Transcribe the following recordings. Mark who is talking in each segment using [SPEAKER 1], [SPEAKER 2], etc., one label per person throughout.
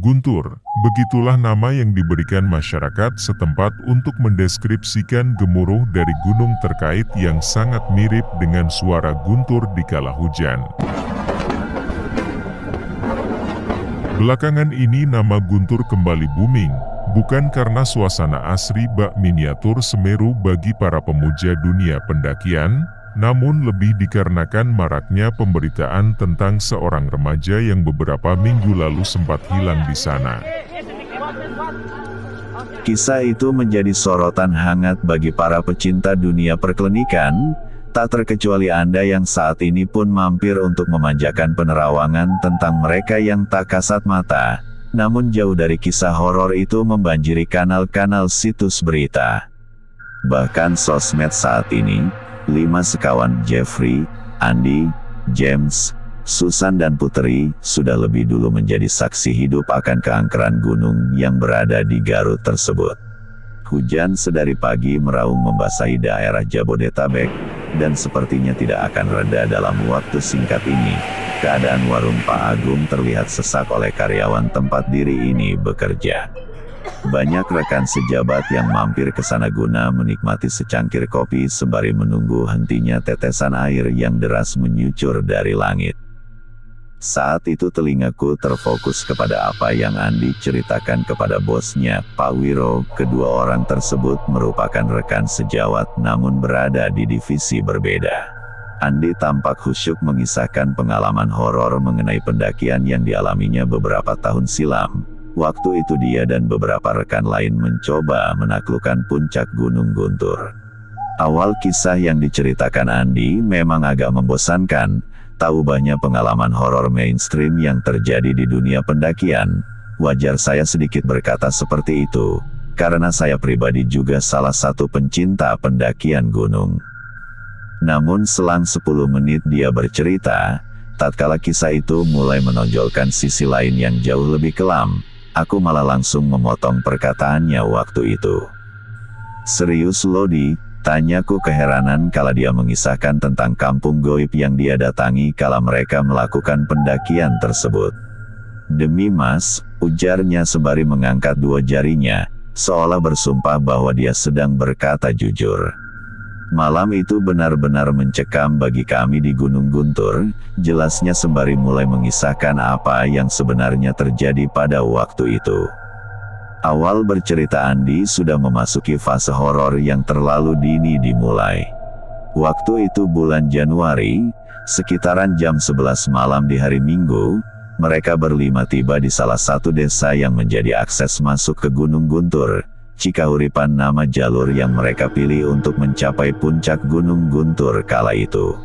[SPEAKER 1] Guntur, begitulah nama yang diberikan masyarakat setempat untuk mendeskripsikan gemuruh dari gunung terkait yang sangat mirip dengan suara guntur di kala hujan. Belakangan ini nama Guntur kembali booming, bukan karena suasana asri bak miniatur Semeru bagi para pemuja dunia pendakian, namun lebih dikarenakan maraknya pemberitaan tentang seorang remaja yang beberapa minggu lalu sempat hilang di sana.
[SPEAKER 2] Kisah itu menjadi sorotan hangat bagi para pecinta dunia perkelenikan, tak terkecuali Anda yang saat ini pun mampir untuk memanjakan penerawangan tentang mereka yang tak kasat mata, namun jauh dari kisah horor itu membanjiri kanal-kanal situs berita. Bahkan sosmed saat ini, 5 sekawan Jeffrey, Andy, James, Susan dan Putri sudah lebih dulu menjadi saksi hidup akan keangkeran gunung yang berada di Garut tersebut. Hujan sedari pagi meraung membasahi daerah Jabodetabek, dan sepertinya tidak akan reda dalam waktu singkat ini. Keadaan warung Pak Agung terlihat sesak oleh karyawan tempat diri ini bekerja. Banyak rekan sejabat yang mampir ke sana guna menikmati secangkir kopi sembari menunggu hentinya tetesan air yang deras menyucur dari langit. Saat itu telingaku terfokus kepada apa yang Andi ceritakan kepada bosnya, Pak Wiro. Kedua orang tersebut merupakan rekan sejawat namun berada di divisi berbeda. Andi tampak khusyuk mengisahkan pengalaman horor mengenai pendakian yang dialaminya beberapa tahun silam. Waktu itu dia dan beberapa rekan lain mencoba menaklukkan puncak Gunung Guntur. Awal kisah yang diceritakan Andi memang agak membosankan. Tahu banyak pengalaman horor mainstream yang terjadi di dunia pendakian. Wajar saya sedikit berkata seperti itu, karena saya pribadi juga salah satu pencinta pendakian gunung. Namun selang 10 menit dia bercerita, tatkala kisah itu mulai menonjolkan sisi lain yang jauh lebih kelam, aku malah langsung memotong perkataannya waktu itu. "Serius Lodi?" tanyaku keheranan kala dia mengisahkan tentang kampung goib yang dia datangi kala mereka melakukan pendakian tersebut. "Demi Mas," ujarnya sembari mengangkat 2 jarinya, seolah bersumpah bahwa dia sedang berkata jujur. "Malam itu benar-benar mencekam bagi kami di Gunung Guntur," jelasnya sembari mulai mengisahkan apa yang sebenarnya terjadi pada waktu itu. Awal bercerita Andi sudah memasuki fase horor yang terlalu dini dimulai. Waktu itu bulan Januari, sekitaran jam 11 malam di hari Minggu, mereka berlima tiba di salah satu desa yang menjadi akses masuk ke Gunung Guntur. Cikahuripan nama jalur yang mereka pilih untuk mencapai puncak Gunung Guntur kala itu.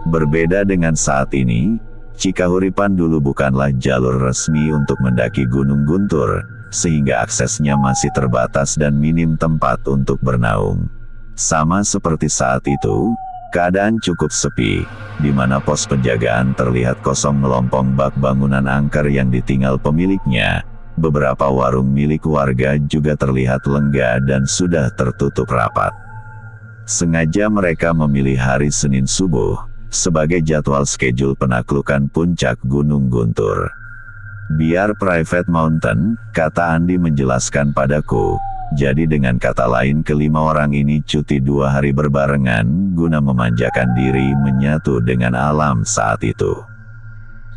[SPEAKER 2] Berbeda dengan saat ini, Cikahuripan dulu bukanlah jalur resmi untuk mendaki Gunung Guntur, sehingga aksesnya masih terbatas dan minim tempat untuk bernaung. Sama seperti saat itu, keadaan cukup sepi, di mana pos penjagaan terlihat kosong melompong bak bangunan angker yang ditinggal pemiliknya. Beberapa warung milik warga juga terlihat lenggah dan sudah tertutup rapat. Sengaja mereka memilih hari Senin subuh sebagai jadwal schedule penaklukan puncak Gunung Guntur. "Biar private mountain," kata Andi menjelaskan padaku. Jadi dengan kata lain kelima orang ini cuti 2 hari berbarengan guna memanjakan diri menyatu dengan alam saat itu.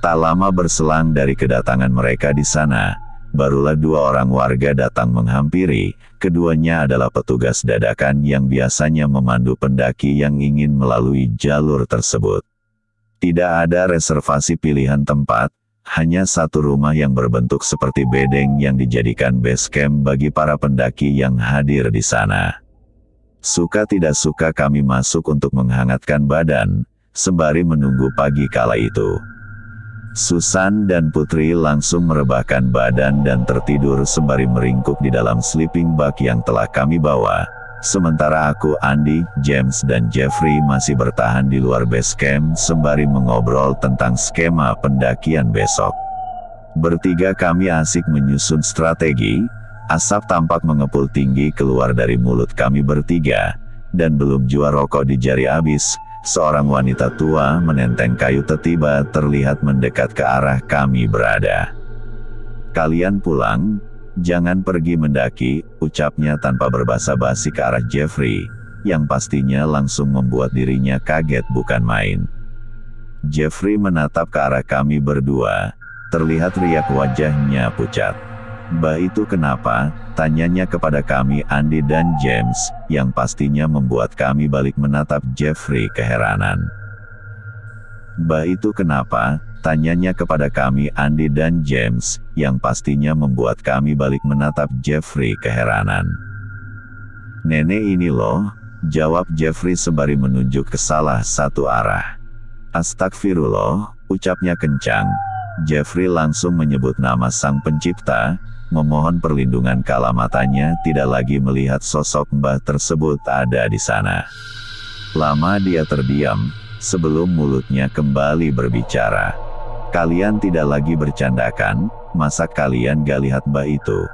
[SPEAKER 2] Tak lama berselang dari kedatangan mereka di sana, barulah 2 orang warga datang menghampiri. Keduanya adalah petugas dadakan yang biasanya memandu pendaki yang ingin melalui jalur tersebut. Tidak ada reservasi pilihan tempat, hanya satu rumah yang berbentuk seperti bedeng yang dijadikan base camp bagi para pendaki yang hadir di sana. Suka tidak suka kami masuk untuk menghangatkan badan, sembari menunggu pagi kala itu. Susan dan Putri langsung merebahkan badan dan tertidur sembari meringkuk di dalam sleeping bag yang telah kami bawa. Sementara aku, Andy, James dan Jeffrey masih bertahan di luar base camp sembari mengobrol tentang skema pendakian besok. Bertiga kami asik menyusun strategi. Asap tampak mengepul tinggi keluar dari mulut kami bertiga, dan belum jua rokok di jari habis, seorang wanita tua menenteng kayu tiba terlihat mendekat ke arah kami berada. Kalian pulang, jangan pergi mendaki, ucapnya tanpa berbasa-basi ke arah Jeffrey, yang pastinya langsung membuat dirinya kaget bukan main. Jeffrey menatap ke arah kami berdua, terlihat riak wajahnya pucat. "Bah, itu kenapa?" tanyanya kepada kami Andy dan James, yang pastinya membuat kami balik menatap Jeffrey keheranan. "Bah, itu kenapa?" tanyanya kepada kami Andy dan James, yang pastinya membuat kami balik menatap Jeffrey keheranan. "Nenek ini loh," jawab Jeffrey sembari menunjuk ke salah satu arah. "Astagfirullah," ucapnya kencang. Jeffrey langsung menyebut nama Sang Pencipta, memohon perlindungan kala matanya tidak lagi melihat sosok mbah tersebut ada di sana. Lama dia terdiam, sebelum mulutnya kembali berbicara. "Kalian tidak lagi bercandakan, masa kalian gak lihat mbah itu?"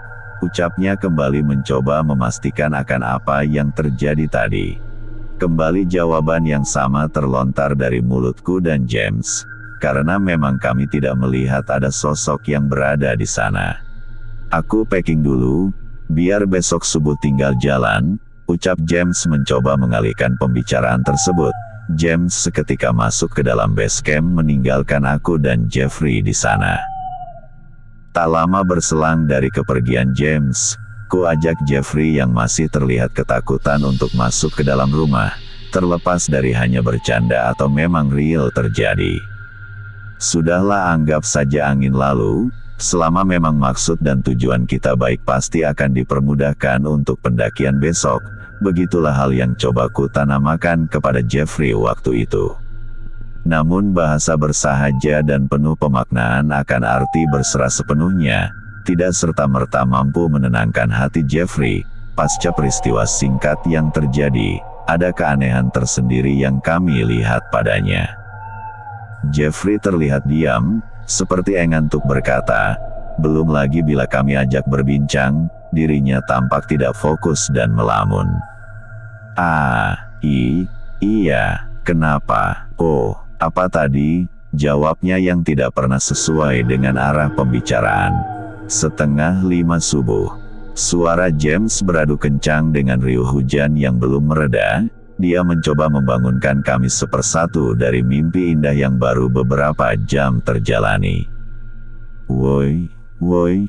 [SPEAKER 2] ucapnya kembali mencoba memastikan akan apa yang terjadi tadi. Kembali jawaban yang sama terlontar dari mulutku dan James, karena memang kami tidak melihat ada sosok yang berada di sana. "Aku packing dulu, biar besok subuh tinggal jalan," ucap James mencoba mengalihkan pembicaraan tersebut. James seketika masuk ke dalam base camp meninggalkan aku dan Jeffrey di sana. Tak lama berselang dari kepergian James, ku ajak Jeffrey yang masih terlihat ketakutan untuk masuk ke dalam rumah, terlepas dari hanya bercanda atau memang real terjadi. "Sudahlah, anggap saja angin lalu, selama memang maksud dan tujuan kita baik pasti akan dipermudahkan untuk pendakian besok." Begitulah hal yang coba ku tanamkan kepada Jeffrey waktu itu. Namun bahasa bersahaja dan penuh pemaknaan akan arti berserah sepenuhnya, tidak serta-merta mampu menenangkan hati Jeffrey. Pasca peristiwa singkat yang terjadi, ada keanehan tersendiri yang kami lihat padanya. Jeffrey terlihat diam, seperti enggan untuk berkata. Belum lagi bila kami ajak berbincang, dirinya tampak tidak fokus dan melamun. Iya, kenapa? Oh, apa tadi?" jawabnya yang tidak pernah sesuai dengan arah pembicaraan. 4:30 subuh. Suara James beradu kencang dengan riuh hujan yang belum mereda. Dia mencoba membangunkan kami sepersatu dari mimpi indah yang baru beberapa jam terjalani. Woi,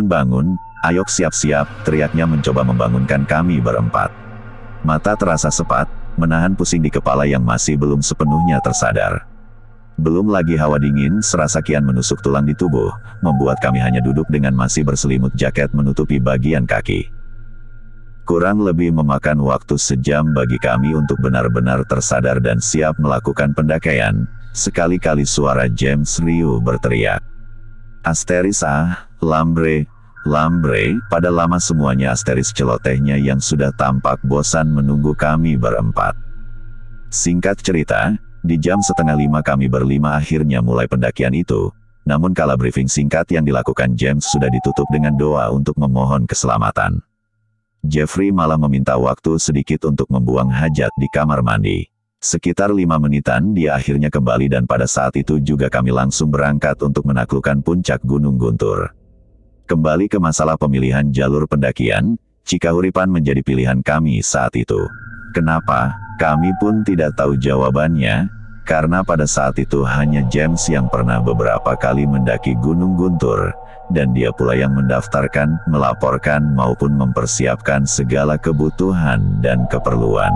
[SPEAKER 2] bangun, ayo siap-siap," teriaknya mencoba membangunkan kami berempat. Mata terasa sepat, menahan pusing di kepala yang masih belum sepenuhnya tersadar. Belum lagi hawa dingin serasa kian menusuk tulang di tubuh, membuat kami hanya duduk dengan masih berselimut jaket menutupi bagian kaki. Kurang lebih memakan waktu sejam bagi kami untuk benar-benar tersadar dan siap melakukan pendakaian. Sekali-kali suara James riuh berteriak. "Asteris lambre, pada lama semuanya Asteris celotehnya yang sudah tampak bosan menunggu kami berempat. Singkat cerita, di jam 4:30 kami berlima akhirnya mulai pendakian itu, namun kala briefing singkat yang dilakukan James sudah ditutup dengan doa untuk memohon keselamatan. Jeffrey malah meminta waktu sedikit untuk membuang hajat di kamar mandi. Sekitar 5 menitan dia akhirnya kembali dan pada saat itu juga kami langsung berangkat untuk menaklukkan puncak Gunung Guntur. Kembali ke masalah pemilihan jalur pendakian, Cikahuripan menjadi pilihan kami saat itu. Kenapa? Kami pun tidak tahu jawabannya, karena pada saat itu hanya James yang pernah beberapa kali mendaki Gunung Guntur, dan dia pula yang mendaftarkan, melaporkan maupun mempersiapkan segala kebutuhan dan keperluan.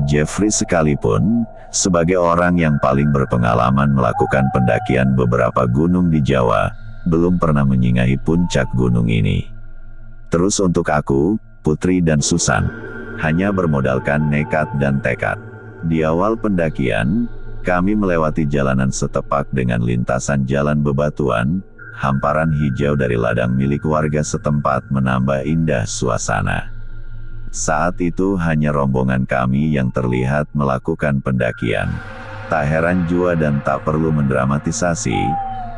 [SPEAKER 2] Jeffrey sekalipun, sebagai orang yang paling berpengalaman melakukan pendakian beberapa gunung di Jawa, belum pernah menyinggahi puncak gunung ini. Terus untuk aku, Putri dan Susan, hanya bermodalkan nekat dan tekad. Di awal pendakian, kami melewati jalanan setepak dengan lintasan jalan bebatuan, hamparan hijau dari ladang milik warga setempat menambah indah suasana. Saat itu hanya rombongan kami yang terlihat melakukan pendakian. Tak heran jua dan tak perlu mendramatisasi,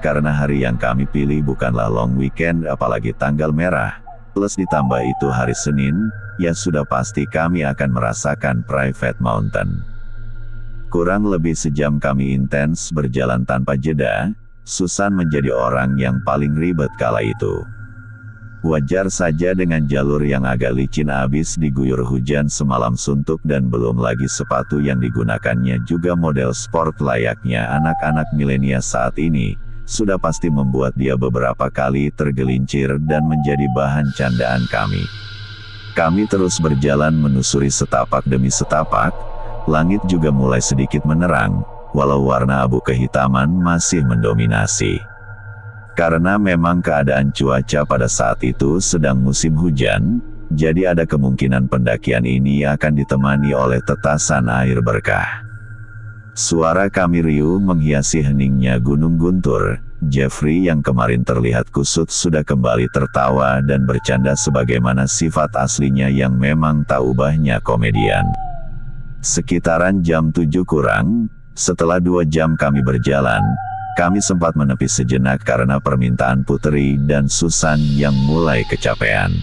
[SPEAKER 2] karena hari yang kami pilih bukanlah long weekend apalagi tanggal merah, plus ditambah itu hari Senin, ya sudah pasti kami akan merasakan private mountain. Kurang lebih sejam kami intens berjalan tanpa jeda, Susan menjadi orang yang paling ribet kala itu. Wajar saja dengan jalur yang agak licin abis diguyur hujan semalam suntuk dan belum lagi sepatu yang digunakannya juga model sport layaknya anak-anak milenial saat ini, sudah pasti membuat dia beberapa kali tergelincir dan menjadi bahan candaan kami. Kami terus berjalan menusuri setapak demi setapak, langit juga mulai sedikit menerang, walau warna abu kehitaman masih mendominasi. Karena memang keadaan cuaca pada saat itu sedang musim hujan, jadi ada kemungkinan pendakian ini akan ditemani oleh tetasan air berkah. Suara kami riuh menghiasi heningnya Gunung Guntur. Jeffrey yang kemarin terlihat kusut sudah kembali tertawa dan bercanda sebagaimana sifat aslinya yang memang tak ubahnya komedian. Sekitaran jam 7 kurang, setelah 2 jam kami berjalan, kami sempat menepi sejenak karena permintaan Putri dan Susan yang mulai kecapean.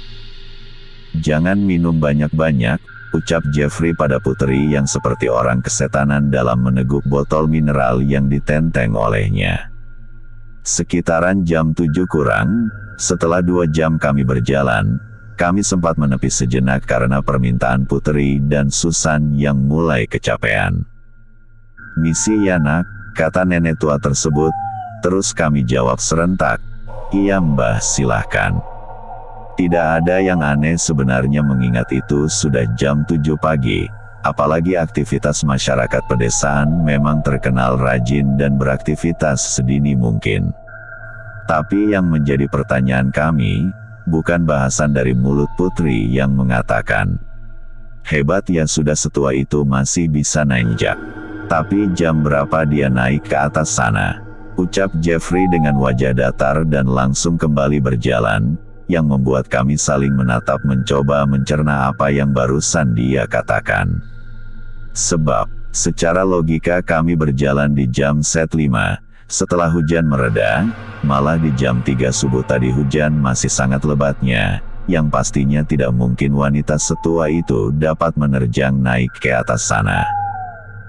[SPEAKER 2] "Jangan minum banyak-banyak," ucap Jeffrey pada Putri yang seperti orang kesetanan dalam meneguk botol mineral yang ditenteng olehnya. Sekitaran jam 7 kurang, setelah 2 jam kami berjalan, kami sempat menepi sejenak karena permintaan Putri dan Susan yang mulai kecapean. "Misi ya nak," kata nenek tua tersebut, terus kami jawab serentak, "Iya mbah, silahkan." Tidak ada yang aneh sebenarnya mengingat itu sudah jam 7 pagi, apalagi aktivitas masyarakat pedesaan memang terkenal rajin dan beraktivitas sedini mungkin. Tapi yang menjadi pertanyaan kami, bukan bahasan dari mulut Putri yang mengatakan, "Hebat ya sudah setua itu masih bisa nanjak. Tapi jam berapa dia naik ke atas sana?" ucap Jeffrey dengan wajah datar dan langsung kembali berjalan, yang membuat kami saling menatap mencoba mencerna apa yang barusan dia katakan. Sebab, secara logika kami berjalan di jam set 5, setelah hujan mereda, malah di jam 3 subuh tadi hujan masih sangat lebatnya, yang pastinya tidak mungkin wanita setua itu dapat menerjang naik ke atas sana.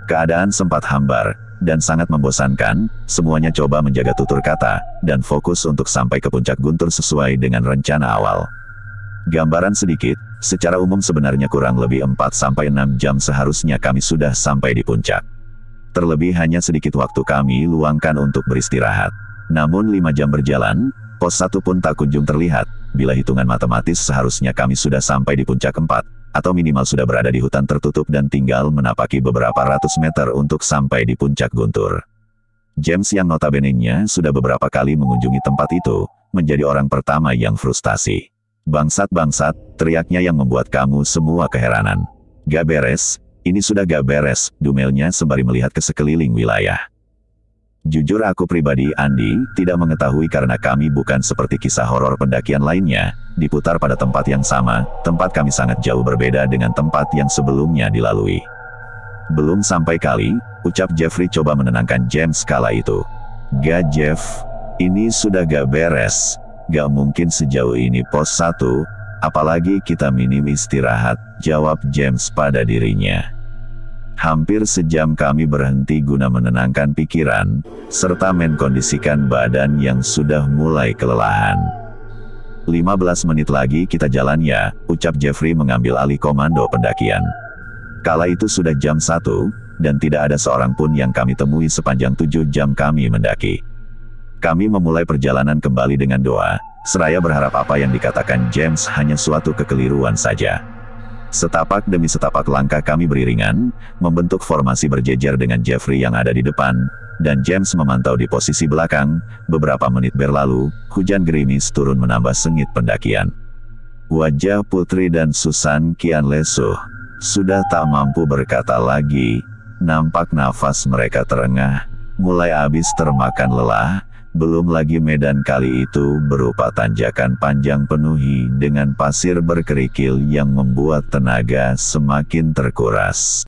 [SPEAKER 2] Keadaan sempat hambar, dan sangat membosankan, semuanya coba menjaga tutur kata, dan fokus untuk sampai ke puncak Guntur sesuai dengan rencana awal. Gambaran sedikit, secara umum sebenarnya kurang lebih 4-6 jam seharusnya kami sudah sampai di puncak. Terlebih hanya sedikit waktu kami luangkan untuk beristirahat. Namun 5 jam berjalan, pos 1 pun tak kunjung terlihat, bila hitungan matematis seharusnya kami sudah sampai di puncak 4. Atau minimal sudah berada di hutan tertutup dan tinggal menapaki beberapa ratus meter untuk sampai di puncak Guntur. James yang notabene-nya sudah beberapa kali mengunjungi tempat itu, menjadi orang pertama yang frustasi. "Bangsat-bangsat," teriaknya yang membuat kamu semua keheranan. "Gak beres, ini sudah gak beres," dumelnya sembari melihat ke sekeliling wilayah. Jujur aku pribadi, Andi, tidak mengetahui karena kami bukan seperti kisah horor pendakian lainnya, diputar pada tempat yang sama, tempat kami sangat jauh berbeda dengan tempat yang sebelumnya dilalui. "Belum sampai kali," ucap Jeffrey coba menenangkan James kala itu. "Gak Jeff, ini sudah gak beres, gak mungkin sejauh ini pos 1, apalagi kita minim istirahat," jawab James pada dirinya. Hampir sejam kami berhenti guna menenangkan pikiran, serta mengkondisikan badan yang sudah mulai kelelahan. 15 menit lagi kita jalan ya, ucap Jeffrey mengambil alih komando pendakian. Kala itu sudah jam 1, dan tidak ada seorang pun yang kami temui sepanjang 7 jam kami mendaki. Kami memulai perjalanan kembali dengan doa, seraya berharap apa yang dikatakan James hanya suatu kekeliruan saja. Setapak demi setapak langkah kami beriringan, membentuk formasi berjejer dengan Jeffrey yang ada di depan, dan James memantau di posisi belakang. Beberapa menit berlalu, hujan gerimis turun menambah sengit pendakian. Wajah Putri dan Susan kian lesuh, sudah tak mampu berkata lagi, nampak nafas mereka terengah, mulai habis termakan lelah. Belum lagi medan kali itu berupa tanjakan panjang penuhi dengan pasir berkerikil yang membuat tenaga semakin terkuras.